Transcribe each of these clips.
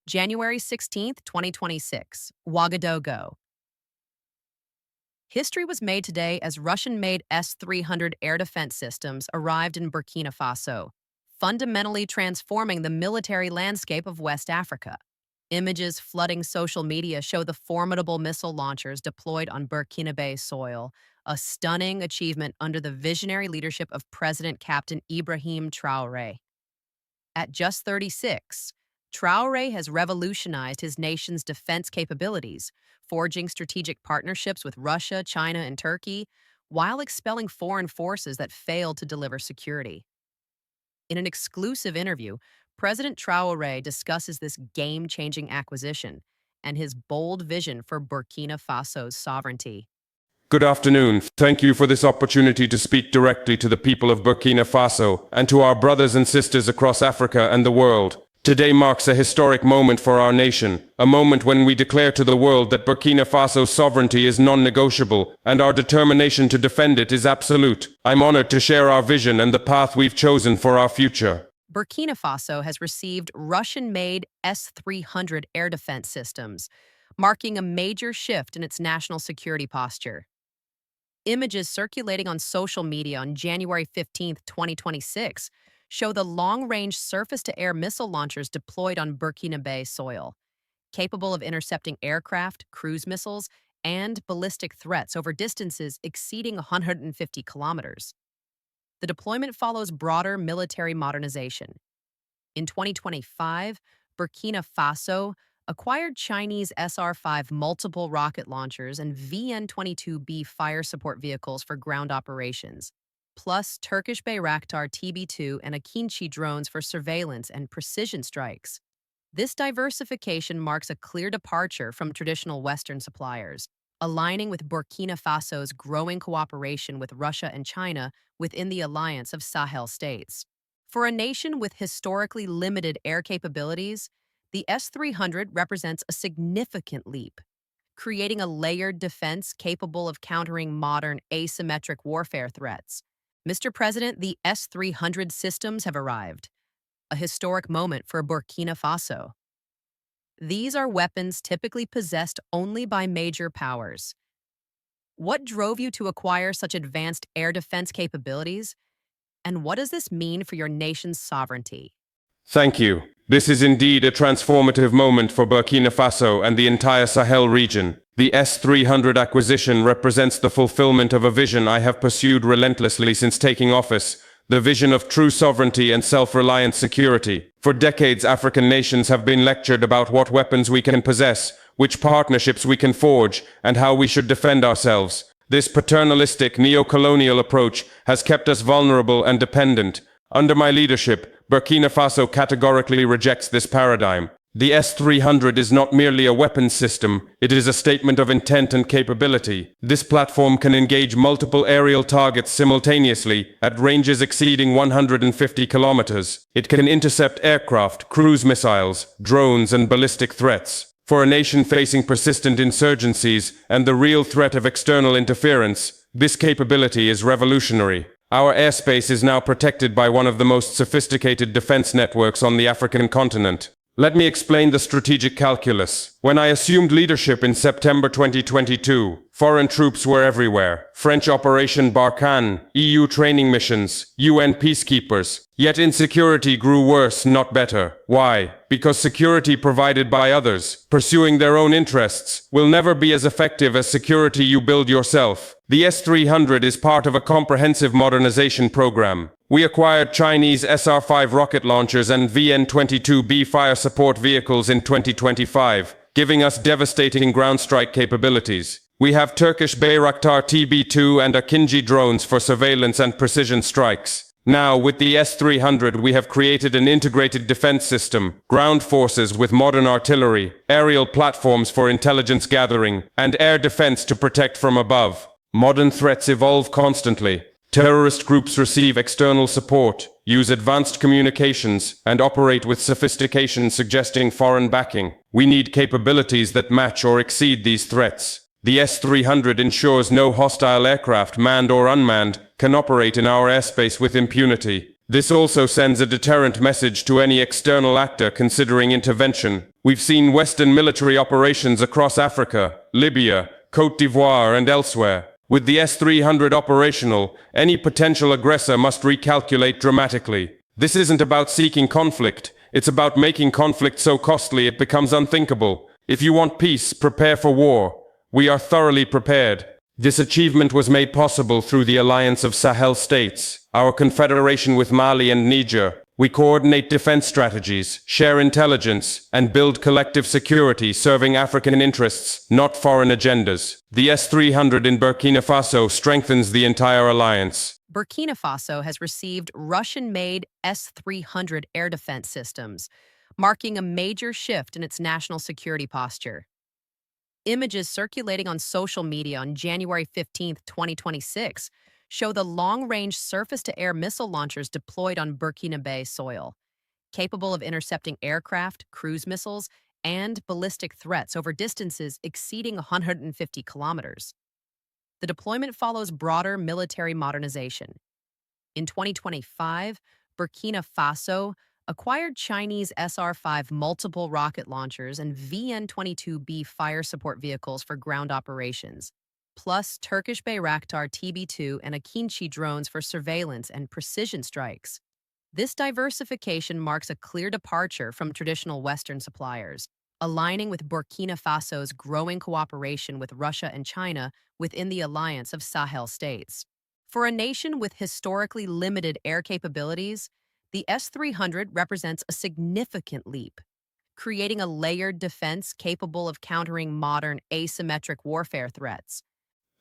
January 16th, 2026, Ouagadougou. History was made today as Russian-made S-300 air defense systems arrived in Burkina Faso, fundamentally transforming the military landscape of West Africa. Images flooding social media show the formidable missile launchers deployed on Burkinabe soil, a stunning achievement under the visionary leadership of President Captain Ibrahim Traoré. At just 36, Traoré has revolutionized his nation's defense capabilities, forging strategic partnerships with Russia, China, and Turkey, while expelling foreign forces that failed to deliver security. In an exclusive interview, President Traoré discusses this game-changing acquisition and his bold vision for Burkina Faso's sovereignty. Good afternoon. Thank you for this opportunity to speak directly to the people of Burkina Faso and to our brothers and sisters across Africa and the world. Today marks a historic moment for our nation, a moment when we declare to the world that Burkina Faso's sovereignty is non-negotiable and our determination to defend it is absolute. I'm honored to share our vision and the path we've chosen for our future. Burkina Faso has received Russian-made S-300 air defense systems, marking a major shift in its national security posture. Images circulating on social media on January 15, 2026, show the long-range surface-to-air missile launchers deployed on Burkinabe soil, capable of intercepting aircraft, cruise missiles, and ballistic threats over distances exceeding 150 kilometers. The deployment follows broader military modernization. In 2025, Burkina Faso acquired Chinese SR5 multiple rocket launchers and VN-22B fire support vehicles for ground operations, plus Turkish Bayraktar TB2 and Akinci drones for surveillance and precision strikes. This diversification marks a clear departure from traditional Western suppliers, aligning with Burkina Faso's growing cooperation with Russia and China within the Alliance of Sahel States. For a nation with historically limited air capabilities, the S-300 represents a significant leap, creating a layered defense capable of countering modern asymmetric warfare threats. Mr. President, the S-300 systems have arrived, a historic moment for Burkina Faso. These are weapons typically possessed only by major powers. What drove you to acquire such advanced air defense capabilities? And what does this mean for your nation's sovereignty? Thank you. This is indeed a transformative moment for Burkina Faso and the entire Sahel region. The S-300 acquisition represents the fulfillment of a vision I have pursued relentlessly since taking office, the vision of true sovereignty and self-reliant security. For decades, African nations have been lectured about what weapons we can possess, which partnerships we can forge, and how we should defend ourselves. This paternalistic, neo-colonial approach has kept us vulnerable and dependent. Under my leadership, Burkina Faso categorically rejects this paradigm. The S-300 is not merely a weapons system, it is a statement of intent and capability. This platform can engage multiple aerial targets simultaneously, at ranges exceeding 150 kilometers. It can intercept aircraft, cruise missiles, drones, and ballistic threats. For a nation facing persistent insurgencies and the real threat of external interference, this capability is revolutionary. Our airspace is now protected by one of the most sophisticated defense networks on the African continent. Let me explain the strategic calculus. When I assumed leadership in September 2022, foreign troops were everywhere. French Operation Barkhane, EU training missions, UN peacekeepers. Yet insecurity grew worse, not better. Why? Because security provided by others, pursuing their own interests, will never be as effective as security you build yourself. The S-300 is part of a comprehensive modernization program. We acquired Chinese SR5 rocket launchers and VN-22B fire support vehicles in 2025, giving us devastating ground strike capabilities. We have Turkish Bayraktar TB2 and Akinci drones for surveillance and precision strikes. Now, with the S-300, we have created an integrated defense system, ground forces with modern artillery, aerial platforms for intelligence gathering, and air defense to protect from above. Modern threats evolve constantly. Terrorist groups receive external support, use advanced communications, and operate with sophistication suggesting foreign backing. We need capabilities that match or exceed these threats. The S-300 ensures no hostile aircraft, manned or unmanned, can operate in our airspace with impunity. This also sends a deterrent message to any external actor considering intervention. We've seen Western military operations across Africa, Libya, Côte d'Ivoire, and elsewhere. With the S-300 operational, any potential aggressor must recalculate dramatically. This isn't about seeking conflict, it's about making conflict so costly it becomes unthinkable. If you want peace, prepare for war. We are thoroughly prepared. This achievement was made possible through the Alliance of Sahel States, our confederation with Mali and Niger. We coordinate defense strategies, share intelligence, and build collective security serving African interests, not foreign agendas. The S-300 in Burkina Faso strengthens the entire alliance. Burkina Faso has received Russian-made S-300 air defense systems, marking a major shift in its national security posture. Images circulating on social media on January 15, 2026, show the long-range surface-to-air missile launchers deployed on Burkinabe soil, capable of intercepting aircraft, cruise missiles, and ballistic threats over distances exceeding 150 kilometers. The deployment follows broader military modernization. In 2025, Burkina Faso acquired Chinese SR5 multiple rocket launchers and VN-22B fire support vehicles for ground operations, plus Turkish Bayraktar TB2 and Akinci drones for surveillance and precision strikes. This diversification marks a clear departure from traditional Western suppliers, aligning with Burkina Faso's growing cooperation with Russia and China within the Alliance of Sahel States. For a nation with historically limited air capabilities, the S-300 represents a significant leap, creating a layered defense capable of countering modern asymmetric warfare threats.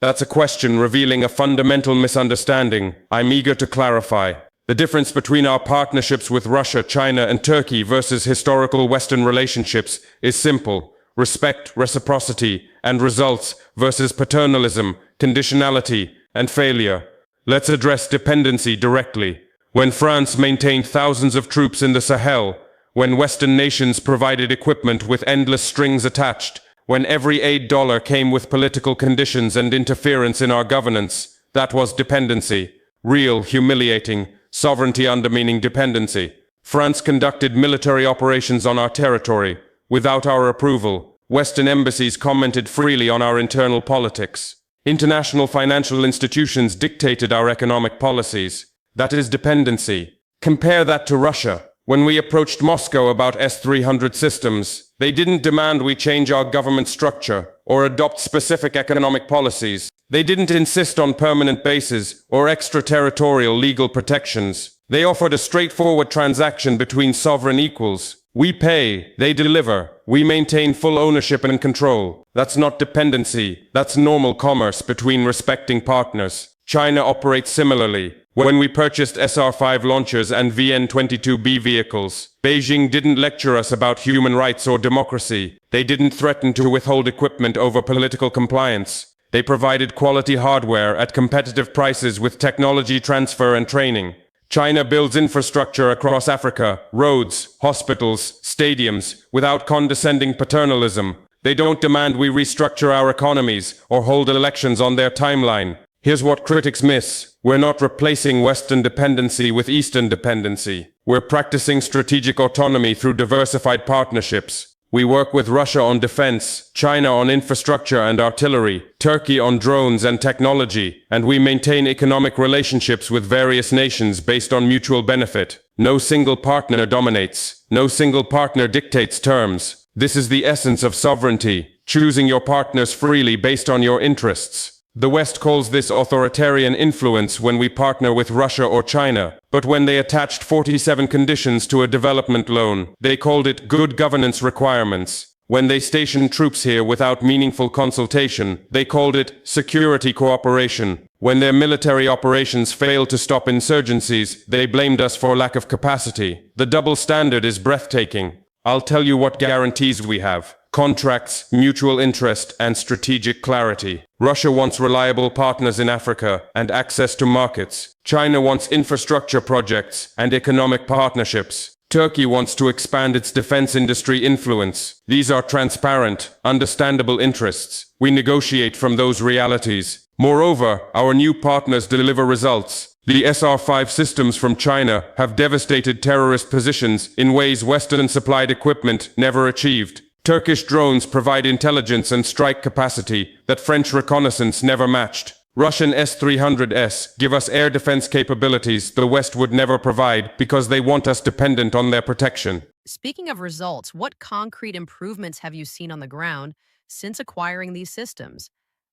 That's a question revealing a fundamental misunderstanding. I'm eager to clarify. The difference between our partnerships with Russia, China, and Turkey versus historical Western relationships is simple: respect, reciprocity, and results versus paternalism, conditionality, and failure. Let's address dependency directly. When France maintained thousands of troops in the Sahel, when Western nations provided equipment with endless strings attached, when every aid dollar came with political conditions and interference in our governance, that was dependency. Real, humiliating, sovereignty undermining dependency. France conducted military operations on our territory, without our approval. Western embassies commented freely on our internal politics. International financial institutions dictated our economic policies. That is dependency. Compare that to Russia. When we approached Moscow about S-300 systems, they didn't demand we change our government structure or adopt specific economic policies. They didn't insist on permanent bases or extraterritorial legal protections. They offered a straightforward transaction between sovereign equals. We pay, they deliver. We maintain full ownership and control. That's not dependency. That's normal commerce between respecting partners. China operates similarly. When we purchased SR5 launchers and VN-22B vehicles, Beijing didn't lecture us about human rights or democracy. They didn't threaten to withhold equipment over political compliance. They provided quality hardware at competitive prices with technology transfer and training. China builds infrastructure across Africa, roads, hospitals, stadiums, without condescending paternalism. They don't demand we restructure our economies or hold elections on their timeline. Here's what critics miss. We're not replacing Western dependency with Eastern dependency. We're practicing strategic autonomy through diversified partnerships. We work with Russia on defense, China on infrastructure and artillery, Turkey on drones and technology, and we maintain economic relationships with various nations based on mutual benefit. No single partner dominates. No single partner dictates terms. This is the essence of sovereignty, choosing your partners freely based on your interests. The West calls this authoritarian influence when we partner with Russia or China, but when they attached 47 conditions to a development loan, they called it good governance requirements. When they stationed troops here without meaningful consultation, they called it security cooperation. When their military operations failed to stop insurgencies, they blamed us for lack of capacity. The double standard is breathtaking. I'll tell you what guarantees we have. Contracts, mutual interest, and strategic clarity. Russia wants reliable partners in Africa and access to markets. China wants infrastructure projects and economic partnerships. Turkey wants to expand its defense industry influence. These are transparent, understandable interests. We negotiate from those realities. Moreover, our new partners deliver results. The SR5 systems from China have devastated terrorist positions in ways Western-supplied equipment never achieved. Turkish drones provide intelligence and strike capacity that French reconnaissance never matched. Russian S-300s give us air defense capabilities the West would never provide because they want us dependent on their protection. Speaking of results, what concrete improvements have you seen on the ground since acquiring these systems?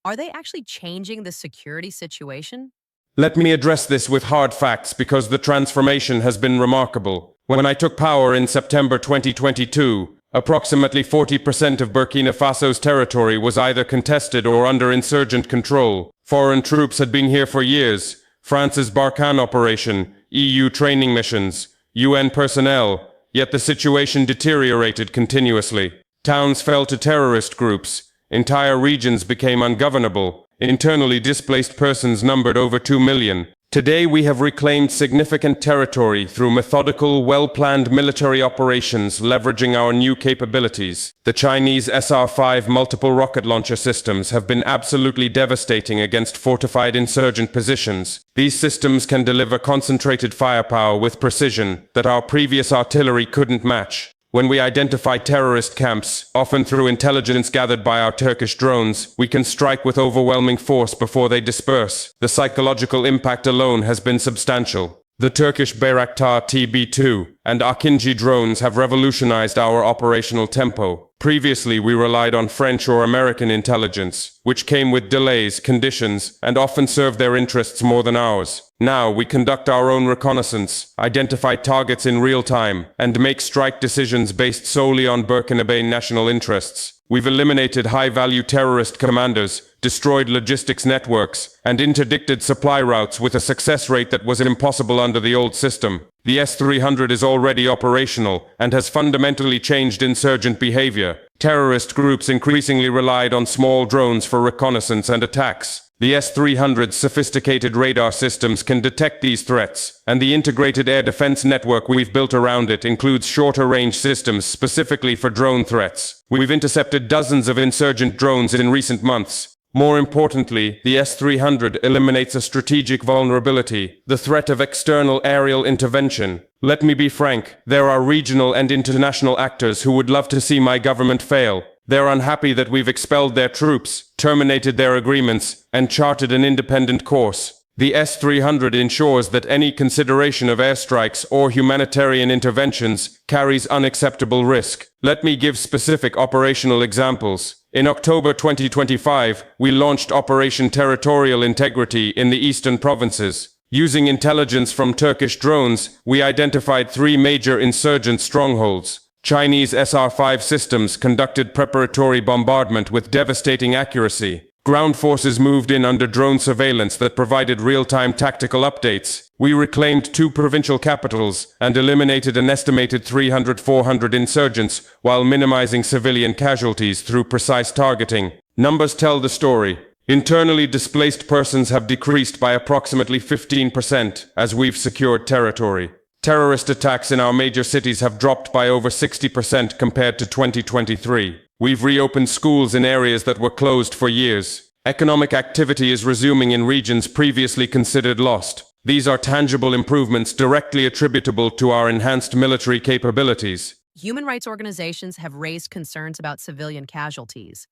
Are they actually changing the security situation? Let me address this with hard facts because the transformation has been remarkable. When I took power in September 2022, approximately 40% of Burkina Faso's territory was either contested or under insurgent control. Foreign troops had been here for years. France's Barkhane operation, EU training missions, UN personnel, yet the situation deteriorated continuously. Towns fell to terrorist groups. Entire regions became ungovernable. Internally displaced persons numbered over 2 million. Today we have reclaimed significant territory through methodical, well-planned military operations leveraging our new capabilities. The Chinese SR5 multiple rocket launcher systems have been absolutely devastating against fortified insurgent positions. These systems can deliver concentrated firepower with precision that our previous artillery couldn't match. When we identify terrorist camps, often through intelligence gathered by our Turkish drones, we can strike with overwhelming force before they disperse. The psychological impact alone has been substantial. The Turkish Bayraktar TB2 and Akinci drones have revolutionized our operational tempo. Previously, we relied on French or American intelligence, which came with delays, conditions, and often served their interests more than ours. Now, we conduct our own reconnaissance, identify targets in real time, and make strike decisions based solely on Burkinabe national interests. We've eliminated high-value terrorist commanders, destroyed logistics networks, and interdicted supply routes with a success rate that was impossible under the old system. The S-300 is already operational and has fundamentally changed insurgent behavior. Terrorist groups increasingly relied on small drones for reconnaissance and attacks. The S-300's sophisticated radar systems can detect these threats, and the integrated air defense network we've built around it includes shorter-range systems specifically for drone threats. We've intercepted dozens of insurgent drones in recent months. More importantly, the S-300 eliminates a strategic vulnerability, the threat of external aerial intervention. Let me be frank, there are regional and international actors who would love to see my government fail. They're unhappy that we've expelled their troops, terminated their agreements, and charted an independent course. The S-300 ensures that any consideration of airstrikes or humanitarian interventions carries unacceptable risk. Let me give specific operational examples. In October 2025, we launched Operation Territorial Integrity in the eastern provinces. Using intelligence from Turkish drones, we identified 3 major insurgent strongholds. Chinese SR5 systems conducted preparatory bombardment with devastating accuracy. Ground forces moved in under drone surveillance that provided real-time tactical updates. We reclaimed 2 provincial capitals and eliminated an estimated 300-400 insurgents while minimizing civilian casualties through precise targeting. Numbers tell the story. Internally displaced persons have decreased by approximately 15% as we've secured territory. Terrorist attacks in our major cities have dropped by over 60% compared to 2023. We've reopened schools in areas that were closed for years. Economic activity is resuming in regions previously considered lost. These are tangible improvements directly attributable to our enhanced military capabilities. Human rights organizations have raised concerns about civilian casualties.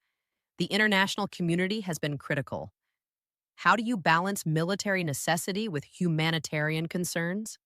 The international community has been critical. How do you balance military necessity with humanitarian concerns?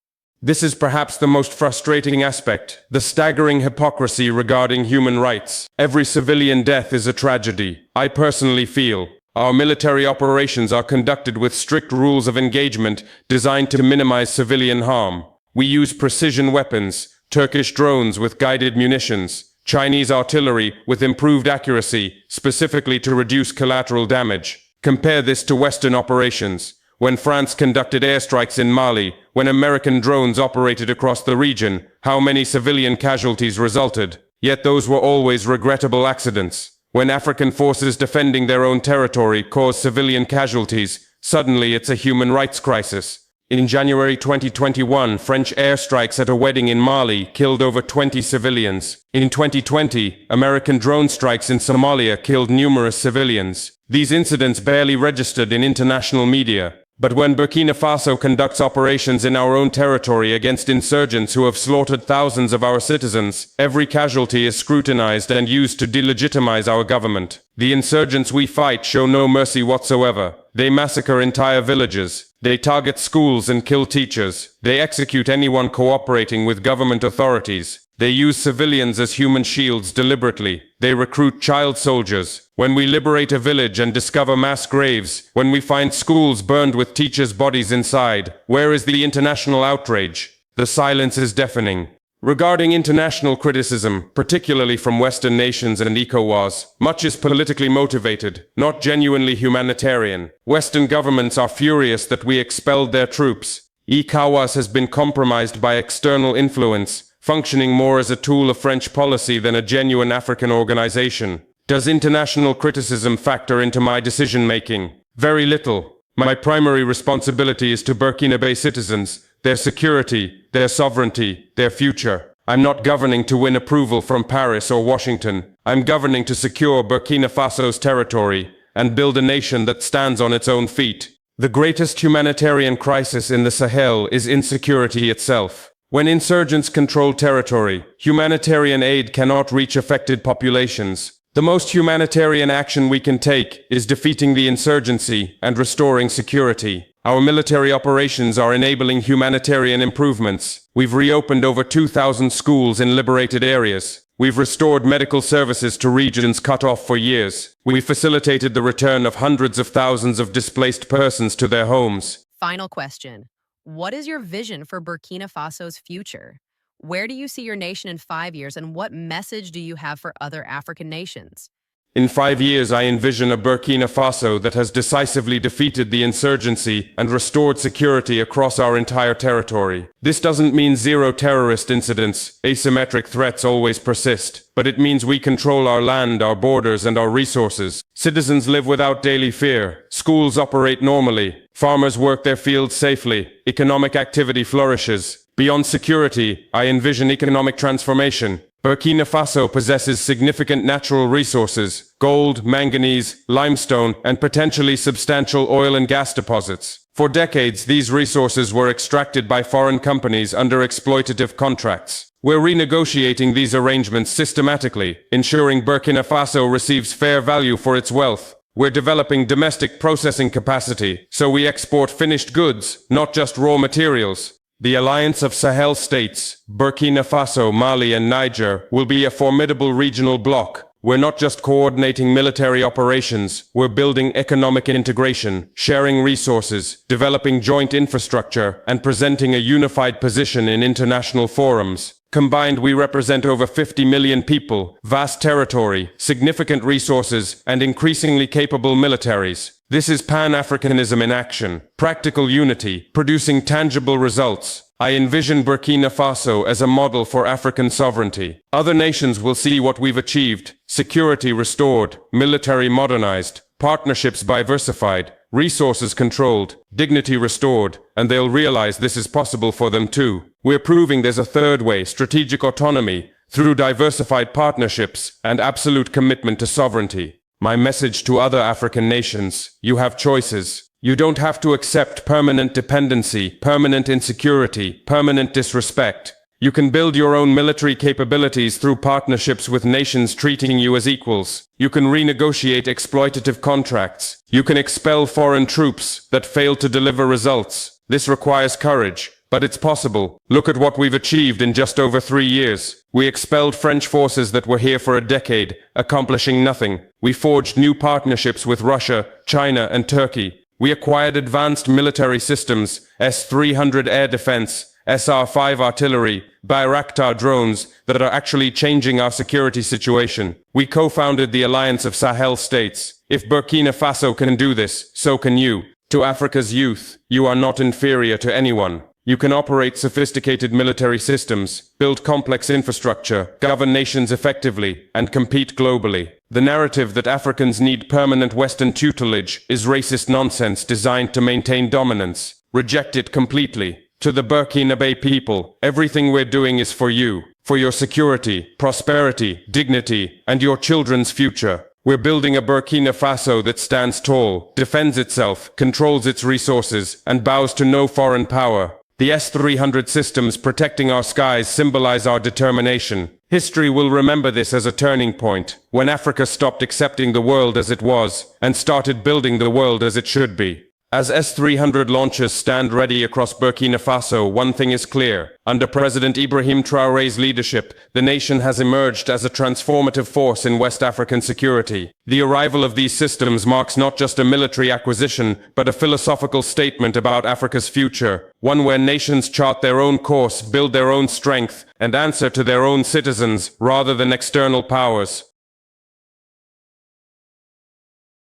This is perhaps the most frustrating aspect, the staggering hypocrisy regarding human rights. Every civilian death is a tragedy. I personally feel our military operations are conducted with strict rules of engagement designed to minimize civilian harm. We use precision weapons, Turkish drones with guided munitions, Chinese artillery with improved accuracy, specifically to reduce collateral damage. Compare this to Western operations. When France conducted airstrikes in Mali, when American drones operated across the region, how many civilian casualties resulted? Yet those were always regrettable accidents. When African forces defending their own territory cause civilian casualties, suddenly it's a human rights crisis. In January 2021, French airstrikes at a wedding in Mali killed over 20 civilians. In 2020, American drone strikes in Somalia killed numerous civilians. These incidents barely registered in international media. But when Burkina Faso conducts operations in our own territory against insurgents who have slaughtered thousands of our citizens, every casualty is scrutinized and used to delegitimize our government. The insurgents we fight show no mercy whatsoever. They massacre entire villages. They target schools and kill teachers. They execute anyone cooperating with government authorities. They use civilians as human shields deliberately. They recruit child soldiers. When we liberate a village and discover mass graves, when we find schools burned with teachers' bodies inside, where is the international outrage? The silence is deafening. Regarding international criticism, particularly from Western nations and ECOWAS, much is politically motivated, not genuinely humanitarian. Western governments are furious that we expelled their troops. ECOWAS has been compromised by external influence, functioning more as a tool of French policy than a genuine African organization. Does international criticism factor into my decision-making? Very little. My primary responsibility is to Burkinabe citizens, their security, their sovereignty, their future. I'm not governing to win approval from Paris or Washington. I'm governing to secure Burkina Faso's territory and build a nation that stands on its own feet. The greatest humanitarian crisis in the Sahel is insecurity itself. When insurgents control territory, humanitarian aid cannot reach affected populations. The most humanitarian action we can take is defeating the insurgency and restoring security. Our military operations are enabling humanitarian improvements. We've reopened over 2,000 schools in liberated areas. We've restored medical services to regions cut off for years. We facilitated the return of hundreds of thousands of displaced persons to their homes. Final question. What is your vision for Burkina Faso's future? Where do you see your nation in 5 years, and what message do you have for other African nations? In 5 years, I envision a Burkina Faso that has decisively defeated the insurgency and restored security across our entire territory. This doesn't mean zero terrorist incidents. Asymmetric threats always persist. But it means we control our land, our borders, and our resources. Citizens live without daily fear. Schools operate normally. Farmers work their fields safely. Economic activity flourishes. Beyond security, I envision economic transformation. Burkina Faso possesses significant natural resources: gold, manganese, limestone, and potentially substantial oil and gas deposits. For decades, these resources were extracted by foreign companies under exploitative contracts. We're renegotiating these arrangements systematically, ensuring Burkina Faso receives fair value for its wealth. We're developing domestic processing capacity, so we export finished goods, not just raw materials. The Alliance of Sahel States, Burkina Faso, Mali, and Niger, will be a formidable regional bloc. We're not just coordinating military operations, we're building economic integration, sharing resources, developing joint infrastructure, and presenting a unified position in international forums. Combined, we represent over 50 million people, vast territory, significant resources, and increasingly capable militaries. This is Pan-Africanism in action, practical unity, producing tangible results. I envision Burkina Faso as a model for African sovereignty. Other nations will see what we've achieved: security restored, military modernized, partnerships diversified, resources controlled, dignity restored, and they'll realize this is possible for them too. We're proving there's a third way: strategic autonomy, through diversified partnerships and absolute commitment to sovereignty. My message to other African nations: you have choices. You don't have to accept permanent dependency, permanent insecurity, permanent disrespect. You can build your own military capabilities through partnerships with nations treating you as equals. You can renegotiate exploitative contracts. You can expel foreign troops that fail to deliver results. This requires courage, but it's possible. Look at what we've achieved in just over 3 years. We expelled French forces that were here for a decade, accomplishing nothing. We forged new partnerships with Russia, China, and Turkey. We acquired advanced military systems: S-300 air defense, SR5 artillery, Bayraktar drones that are actually changing our security situation. We co-founded the Alliance of Sahel States. If Burkina Faso can do this, so can you. To Africa's youth, you are not inferior to anyone. You can operate sophisticated military systems, build complex infrastructure, govern nations effectively, and compete globally. The narrative that Africans need permanent Western tutelage is racist nonsense designed to maintain dominance. Reject it completely. To the Burkinabe people, everything we're doing is for you, for your security, prosperity, dignity, and your children's future. We're building a Burkina Faso that stands tall, defends itself, controls its resources, and bows to no foreign power. The S-300 systems protecting our skies symbolize our determination. History will remember this as a turning point, when Africa stopped accepting the world as it was, and started building the world as it should be. As S-300 launchers stand ready across Burkina Faso, one thing is clear. Under President Ibrahim Traoré's leadership, the nation has emerged as a transformative force in West African security. The arrival of these systems marks not just a military acquisition, but a philosophical statement about Africa's future, one where nations chart their own course, build their own strength, and answer to their own citizens, rather than external powers.